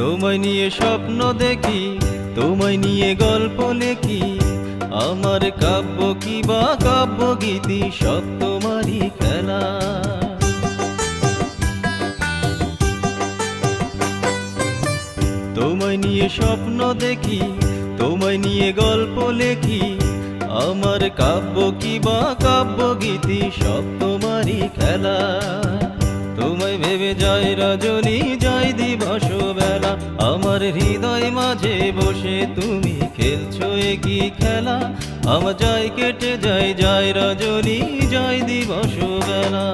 তোমায় নিয়ে স্বপ্ন দেখি, তোমায় নিয়ে গল্প লেখি। আমার কাব্য কি বা কাব্য গীতি সব তোমারই খেলা। তোমায় নিয়ে স্বপ্ন দেখি, তোমায় নিয়ে গল্প লেখি। আমার কাব্য কি বা কাব্য গীতি সব তোমারই খেলা। তোমায় ভেবে যায় রজনী, যায় দিবস বেলা। আমার হৃদয় মাঝে বসে তুমি খেলছো কি খেলা। আমার যায় কেটে যায়, যায় রজনী, যায় দিবস বেলা।